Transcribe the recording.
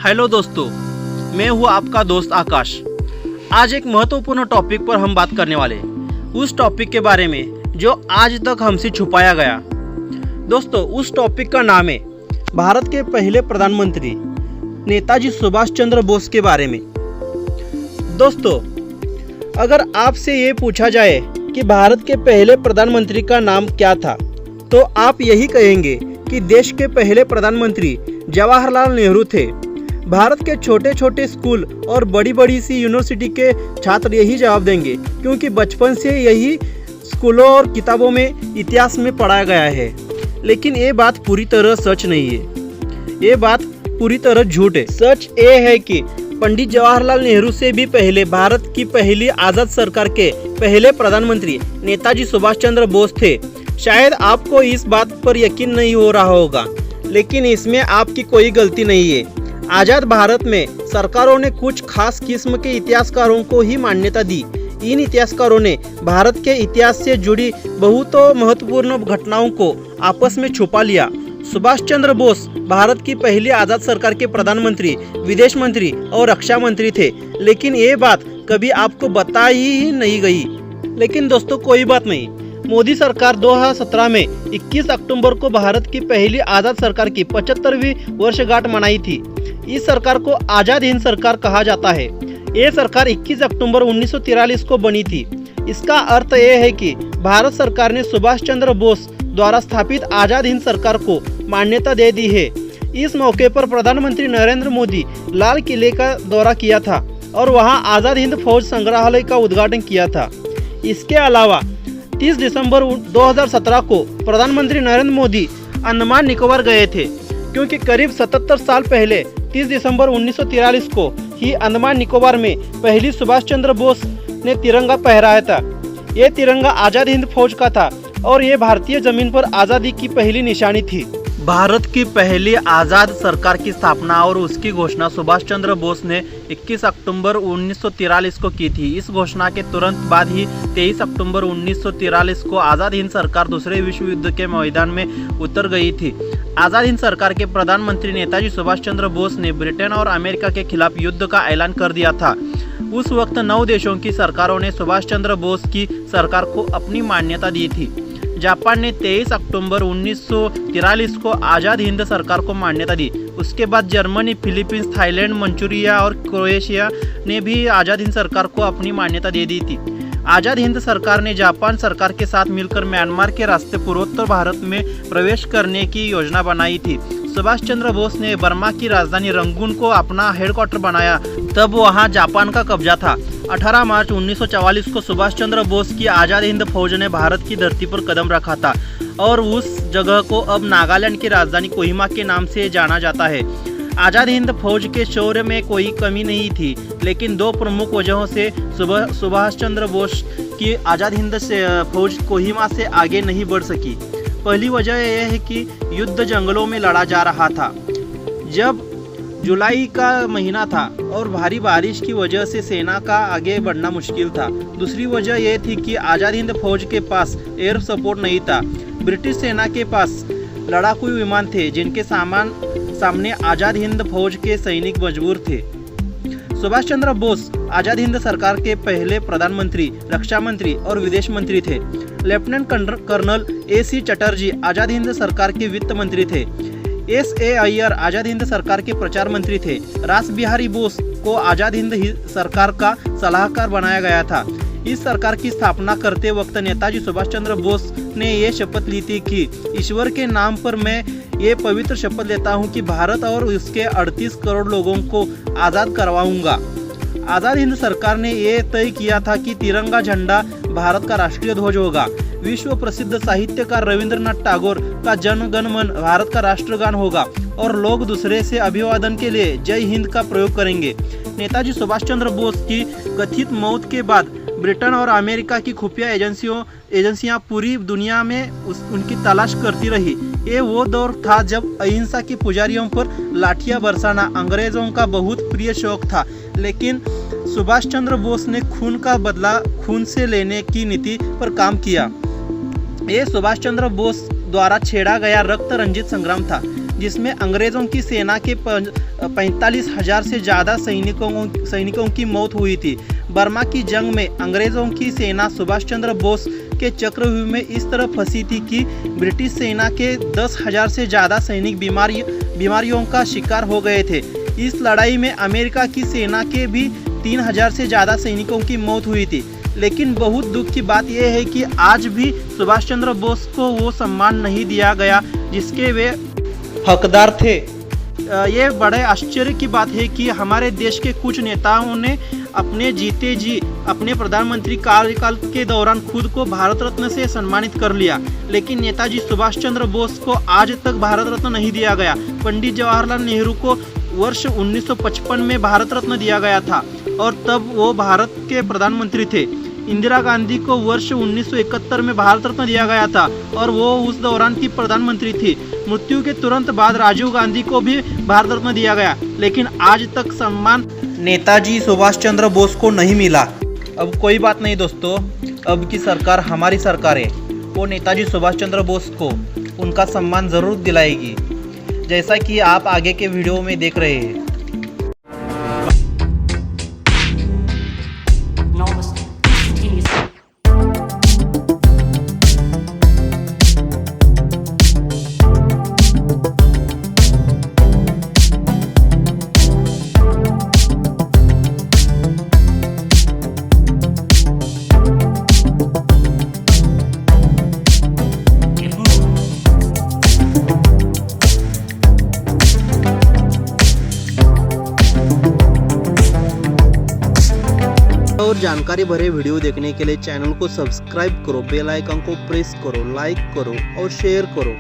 Hello दोस्तों, मैं हूँ आपका दोस्त आकाश। आज एक महत्वपूर्ण टॉपिक पर हम बात करने वाले हैं, उस टॉपिक के बारे में जो आज तक हमसे छुपाया गया। दोस्तों, उस टॉपिक का नाम है भारत के पहले प्रधानमंत्री नेताजी सुभाष चंद्र बोस के बारे में। दोस्तों, अगर आपसे ये पूछा जाए कि भारत के पहले प्रधानमंत्री का नाम क्या था, तो आप यही कहेंगे कि देश के पहले प्रधानमंत्री जवाहरलाल नेहरू थे। भारत के छोटे छोटे स्कूल और बड़ी बड़ी सी यूनिवर्सिटी के छात्र यही जवाब देंगे, क्योंकि बचपन से यही स्कूलों और किताबों में इतिहास में पढ़ाया गया है। लेकिन ये बात पूरी तरह सच नहीं है, ये बात पूरी तरह झूठ है। सच ये है कि पंडित जवाहरलाल नेहरू से भी पहले भारत की पहली आज़ाद सरकार के पहले प्रधानमंत्री नेताजी सुभाष चंद्र बोस थे। शायद आपको इस बात पर यकीन नहीं हो रहा होगा, लेकिन इसमें आपकी कोई गलती नहीं है। आज़ाद भारत में सरकारों ने कुछ खास किस्म के इतिहासकारों को ही मान्यता दी। इन इतिहासकारों ने भारत के इतिहास से जुड़ी बहुत महत्वपूर्ण घटनाओं को आपस में छुपा लिया। सुभाष चंद्र बोस भारत की पहली आज़ाद सरकार के प्रधानमंत्री, विदेश मंत्री और रक्षा मंत्री थे, लेकिन ये बात कभी आपको बताई ही नहीं गई। लेकिन दोस्तों, कोई बात नहीं। मोदी सरकार 2017 में 21 अक्टूबर को भारत की पहली आज़ाद सरकार की 75वीं वर्षगांठ मनाई थी। इस सरकार को आज़ाद हिंद सरकार कहा जाता है। ये सरकार 21 अक्टूबर 1943 को बनी थी। इसका अर्थ यह है कि भारत सरकार ने सुभाष चंद्र बोस द्वारा स्थापित आज़ाद हिंद सरकार को मान्यता दे दी है। इस मौके पर प्रधानमंत्री नरेंद्र मोदी लाल किले का दौरा किया था और वहां आज़ाद हिंद फौज संग्रहालय का उद्घाटन किया था। इसके अलावा 30 दिसंबर 2017 को प्रधानमंत्री नरेंद्र मोदी अंडमान निकोबार गए थे, क्योंकि करीब 77 साल पहले 30 दिसंबर 1943 को ही अंडमान निकोबार में पहली सुभाष चंद्र बोस ने तिरंगा फहराया था। ये तिरंगा आज़ाद हिंद फौज का था और ये भारतीय जमीन पर आज़ादी की पहली निशानी थी। भारत की पहली आज़ाद सरकार की स्थापना और उसकी घोषणा सुभाष चंद्र बोस ने 21 अक्टूबर 1943 को की थी। इस घोषणा के तुरंत बाद ही 23 अक्टूबर 1943 को आज़ाद हिंद सरकार दूसरे विश्व युद्ध के मैदान में उतर गई थी। आज़ाद हिंद सरकार के प्रधानमंत्री नेताजी सुभाष चंद्र बोस ने ब्रिटेन और अमेरिका के खिलाफ युद्ध का ऐलान कर दिया था। उस वक्त 9 देशों की सरकारों ने सुभाष चंद्र बोस की सरकार को अपनी मान्यता दी थी। जापान ने 23 अक्टूबर 1943 को आज़ाद हिंद सरकार को मान्यता दी। उसके बाद जर्मनी, फिलीपींस, थाईलैंड, मंचूरिया और क्रोएशिया ने भी आज़ाद हिंद सरकार को अपनी मान्यता दे दी थी। आज़ाद हिंद सरकार ने जापान सरकार के साथ मिलकर म्यांमार के रास्ते पूर्वोत्तर भारत में प्रवेश करने की योजना बनाई थी। सुभाष चंद्र बोस ने बर्मा की राजधानी रंगून को अपना हेडक्वार्टर बनाया, तब वहां जापान का कब्जा था। 18 मार्च 1944 को सुभाष चंद्र बोस की आज़ाद हिंद फौज ने भारत की धरती पर कदम रखा था और उस जगह को अब नागालैंड की राजधानी कोहिमा के नाम से जाना जाता है। आज़ाद हिंद फौज के शौर्य में कोई कमी नहीं थी, लेकिन 2 प्रमुख वजहों से सुभाष चंद्र बोस की आज़ाद हिंद फौज कोहिमा से आगे नहीं बढ़ सकी। पहली वजह यह है कि युद्ध जंगलों में लड़ा जा रहा था। जब जुलाई का महीना था और भारी बारिश की वजह से सेना का आगे बढ़ना मुश्किल था। दूसरी वजह यह थी कि आज़ाद हिंद फौज के पास एयर सपोर्ट नहीं था। ब्रिटिश सेना के पास लड़ाकू विमान थे, जिनके सामने आज़ाद हिंद फौज के सैनिक मजबूर थे। सुभाष चंद्र बोस आज़ाद हिंद सरकार के पहले प्रधानमंत्री, रक्षा मंत्री और विदेश मंत्री थे। Lieutenant colonel AC Chatterjee Azad Hind सरकार के वित्त मंत्री थे। SA अय्यर आज़ाद हिंद सरकार के प्रचार मंत्री थे। रास बिहारी बोस को आज़ाद हिंद सरकार का सलाहकार बनाया गया था। इस सरकार की स्थापना करते वक्त नेताजी सुभाष चंद्र बोस ने ये शपथ ली थी कि ईश्वर के नाम पर मैं ये पवित्र शपथ लेता हूँ कि भारत और उसके 38 करोड़ लोगों को आज़ाद करवाऊंगा। आज़ाद हिंद सरकार ने ये तय किया था कि तिरंगा झंडा भारत का राष्ट्रीय ध्वज होगा। विश्व प्रसिद्ध साहित्यकार रविंद्रनाथ टैगोर का जन गण मन भारत का राष्ट्रगान होगा और लोग दूसरे से अभिवादन के लिए जय हिंद का प्रयोग करेंगे। नेताजी सुभाष चंद्र बोस की कथित मौत के बाद ब्रिटेन और अमेरिका की खुफिया एजेंसियां पूरी दुनिया में उनकी तलाश करती रही। ये वो दौर था जब अहिंसा के पुजारियों पर लाठियां बरसाना अंग्रेजों का बहुत प्रिय शौक था, लेकिन सुभाष चंद्र बोस ने खून का बदला खून से लेने की नीति पर काम किया। ये सुभाष चंद्र बोस द्वारा छेड़ा गया रक्त रंजित संग्राम था। जिसमें अंग्रेज़ों की सेना के 45,000 से ज़्यादा सैनिकों की मौत हुई थी। बर्मा की जंग में अंग्रेज़ों की सेना सुभाष चंद्र बोस के चक्रव्यूह में इस तरह फंसी थी कि ब्रिटिश सेना के 10,000 से ज़्यादा सैनिक बीमारियों का शिकार हो गए थे। इस लड़ाई में अमेरिका की सेना के भी 3,000 से ज़्यादा सैनिकों की मौत हुई थी। लेकिन बहुत दुख की बात यह है कि आज भी सुभाष चंद्र बोस को वो सम्मान नहीं दिया गया जिसके वे हकदार थे। ये बड़े आश्चर्य की बात है कि हमारे देश के कुछ नेताओं ने अपने जीते जी अपने प्रधानमंत्री कार्यकाल के दौरान खुद को भारत रत्न से सम्मानित कर लिया, लेकिन नेताजी सुभाष चंद्र बोस को आज तक भारत रत्न नहीं दिया गया। पंडित जवाहरलाल नेहरू को वर्ष 1955 में भारत रत्न दिया गया था और तब वो भारत के प्रधानमंत्री थे। इंदिरा गांधी को वर्ष 1971 में भारत रत्न दिया गया था और वो उस दौरान की प्रधानमंत्री थी। मृत्यु के तुरंत बाद राजीव गांधी को भी भारत रत्न दिया गया, लेकिन आज तक सम्मान नेताजी सुभाष चंद्र बोस को नहीं मिला। अब कोई बात नहीं दोस्तों, अब की सरकार हमारी सरकार है, वो नेताजी सुभाष चंद्र बोस को उनका सम्मान ज़रूर दिलाएगी, जैसा कि आप आगे के वीडियो में देख रहे हैं। और जानकारी भरे वीडियो देखने के लिए चैनल को सब्सक्राइब करो, बेल आइकन को प्रेस करो, लाइक करो और शेयर करो।